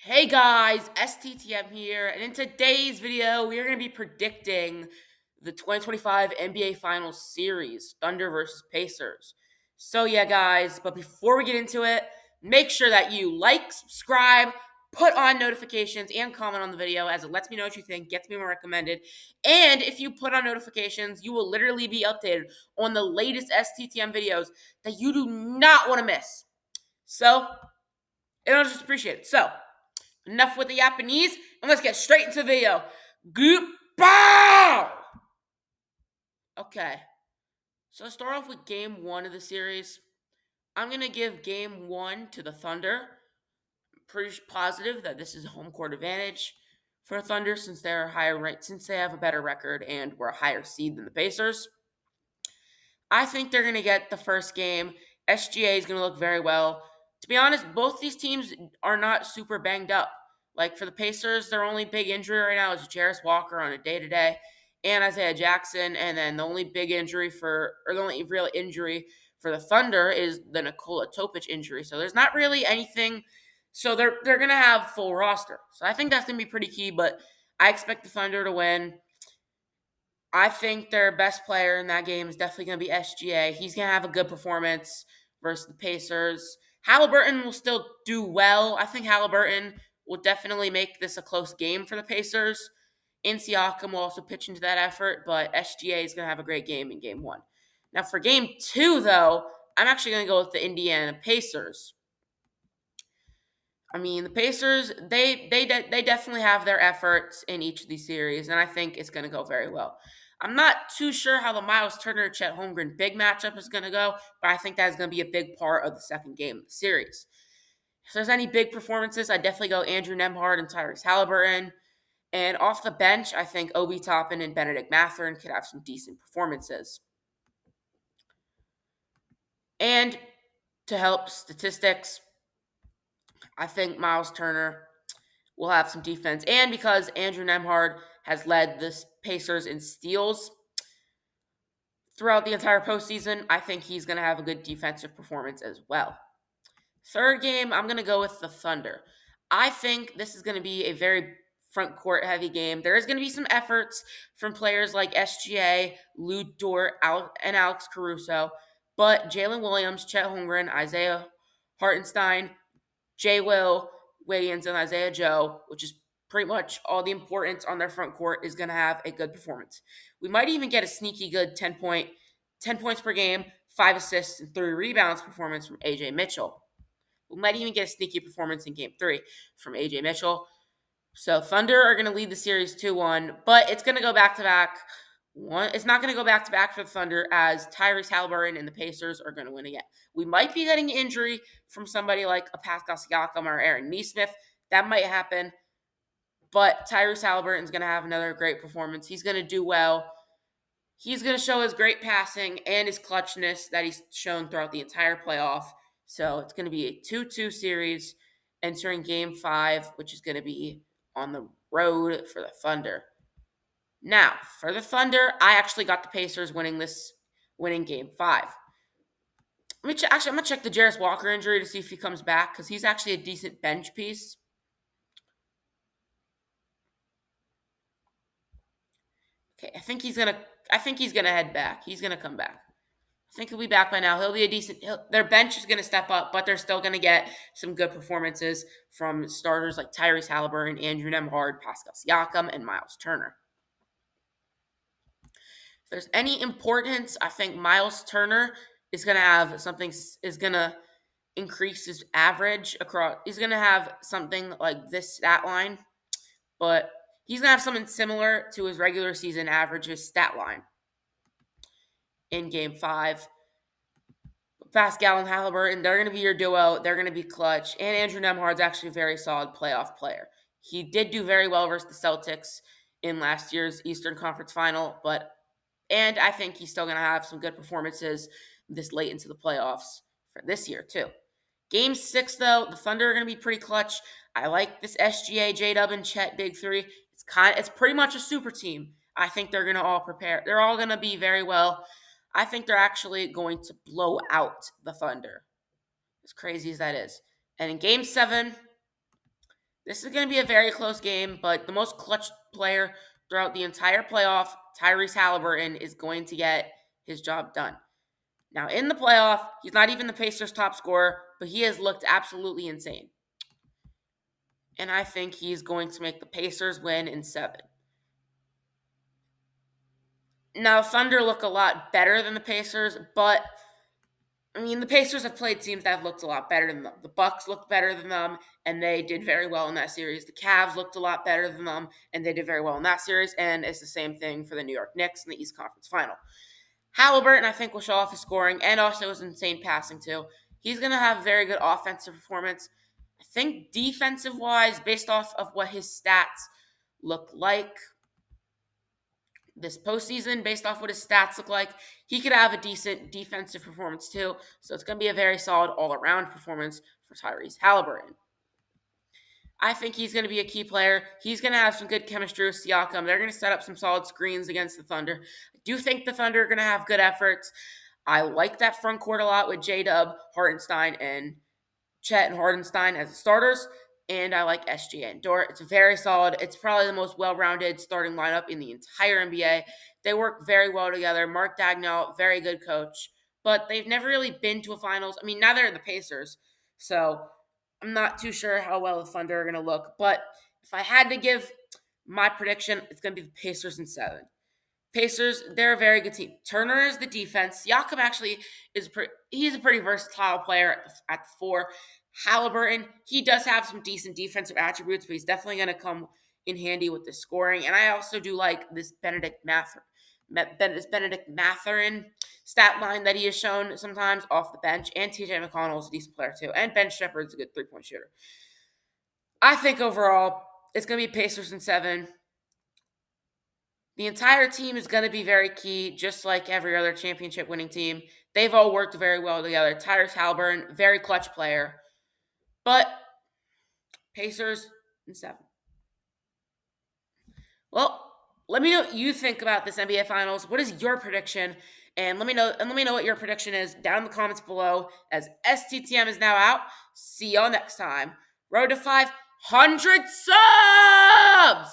Hey guys, STTM here, and in today's video, we are going to be predicting the 2025 NBA Finals Series, Thunder versus Pacers. So yeah, guys, but before we get into it, make sure that you like, subscribe, put on notifications, and comment on the video as it lets me know what you think, gets me more recommended. And if you put on notifications, you will literally be updated on the latest STTM videos that you do not want to miss. So, and I'll just appreciate it. So, enough with the Japanese, and let's get straight into the video. Goodbye! Okay, so let's start off with game one of the series. I'm going to give game one to the Thunder. I'm pretty positive that this is a home court advantage for Thunder since they're higher ranked, since they have a better record and were a higher seed than the Pacers. I think they're going to get the first game. SGA is going to look very well. To be honest, both these teams are not super banged up. Like for the Pacers, their only big injury right now is Jarris Walker on a day-to-day and Isaiah Jackson. And then the only big injury the only real injury for the Thunder is the Nikola Topic injury. So there's not really anything. So they're going to have full roster. So I think that's going to be pretty key, but I expect the Thunder to win. I think their best player in that game is definitely going to be SGA. He's going to have a good performance versus the Pacers. Halliburton will still do well. I think Halliburton will definitely make this a close game for the Pacers. And Siakam will also pitch into that effort, but SGA is going to have a great game in game one. Now, for game two, though, I'm actually going to go with the Indiana Pacers. I mean, the Pacers, they definitely have their efforts in each of these series, and I think it's going to go very well. I'm not too sure how the Miles Turner Chet Holmgren big matchup is going to go, but I think that's going to be a big part of the second game of the series. If there's any big performances, I definitely go Andrew Nembhard and Tyrese Halliburton. And off the bench, I think Obi Toppin and Benedict Mathurin could have some decent performances. And to help statistics, I think Miles Turner will have some defense. And because Andrew Nembhard has led the Pacers in steals throughout the entire postseason, I think he's going to have a good defensive performance as well. Third game, I'm going to go with the Thunder. I think this is going to be a very front court heavy game. There is going to be some efforts from players like SGA, Lou Dort, and Alex Caruso, but Jalen Williams, Chet Holmgren, Isaiah Hartenstein, Jay Will, Wiggins, and Isaiah Joe, which is pretty much all the importance on their front court, is going to have a good performance. We might even get a sneaky good 10 points per game, 5 assists, and 3 rebounds performance from AJ Mitchell. We might even get a sneaky performance in game 3 from AJ Mitchell. So Thunder are going to lead the series 2-1, but it's going to go back-to-back. It's not going to go back-to-back for the Thunder as Tyrese Halliburton and the Pacers are going to win again. We might be getting injury from somebody like a Pascal Siakam or Aaron Nesmith. That might happen, but Tyrese Halliburton is going to have another great performance. He's going to do well. He's going to show his great passing and his clutchness that he's shown throughout the entire playoff. So it's going to be a 2-2 series entering game 5, which is going to be on the road for the Thunder. Now, for the Thunder, I actually got the Pacers winning game 5. I'm going to check the Jarris Walker injury to see if he comes back because he's actually a decent bench piece. Okay, I think he's gonna head back. He's gonna come back. I think he'll be back by now. He'll be a decent. Their bench is gonna step up, but they're still gonna get some good performances from starters like Tyrese Halliburton, Andrew Nembhard, Pascal Siakam, and Miles Turner. If there's any importance, I think Miles Turner is gonna increase his average across. He's gonna have something like this stat line, but he's going to have something similar to his regular season averages stat line in game 5. Pascal and Halliburton, they're going to be your duo. They're going to be clutch. And Andrew Nembhard's actually a very solid playoff player. He did do very well versus the Celtics in last year's Eastern Conference Final, and I think he's still going to have some good performances this late into the playoffs for this year too. Game 6, though, the Thunder are going to be pretty clutch. I like this SGA, J-Dub, and Chet big three. It's pretty much a super team. I think they're going to all prepare. They're all going to be very well. I think they're actually going to blow out the Thunder, as crazy as that is. And in Game 7, This is going to be a very close game, but the most clutch player throughout the entire playoff, Tyrese Halliburton, is going to get his job done. Now, in the playoff, he's not even the Pacers' top scorer, but he has looked absolutely insane. And I think he's going to make the Pacers win in 7. Now, Thunder look a lot better than the Pacers, but the Pacers have played teams that have looked a lot better than them. The Bucks looked better than them, and they did very well in that series. The Cavs looked a lot better than them, and they did very well in that series. And it's the same thing for the New York Knicks in the East Conference Final. Halliburton, I think, will show off his scoring and also his insane passing too. He's going to have a very good offensive performance. I think defensive-wise, based off of what his stats look like this postseason, based off what his stats look like, he could have a decent defensive performance too. So it's going to be a very solid all-around performance for Tyrese Halliburton. I think he's going to be a key player. He's going to have some good chemistry with Siakam. They're going to set up some solid screens against the Thunder. I do think the Thunder are going to have good efforts. I like that front court a lot with J-Dub, Hartenstein, and Chet and Hartenstein as the starters. And I like SGA and Dort. It's very solid. It's probably the most well-rounded starting lineup in the entire NBA. They work very well together. Mark Dagnall, very good coach. But they've never really been to a finals. Now they're the Pacers. So I'm not too sure how well the Thunder are going to look. But if I had to give my prediction, it's going to be the Pacers in 7. Pacers, they're a very good team. Turner is the defense. Siakam actually he's a pretty versatile player at the 4. Halliburton, he does have some decent defensive attributes, but he's definitely going to come in handy with the scoring. And I also do like this Benedict Mathurin stat line that he has shown sometimes off the bench. And TJ McConnell is a decent player too. And Ben Shepherd's a good 3-point shooter. I think overall, it's going to be Pacers in 7. The entire team is going to be very key, just like every other championship winning team. They've all worked very well together. Tyrese Halliburton, very clutch player. But Pacers in 7. Well, let me know what you think about this NBA Finals. What is your prediction? And let me know what your prediction is down in the comments below, as STTM is now out. See y'all next time. Road to 500 subs!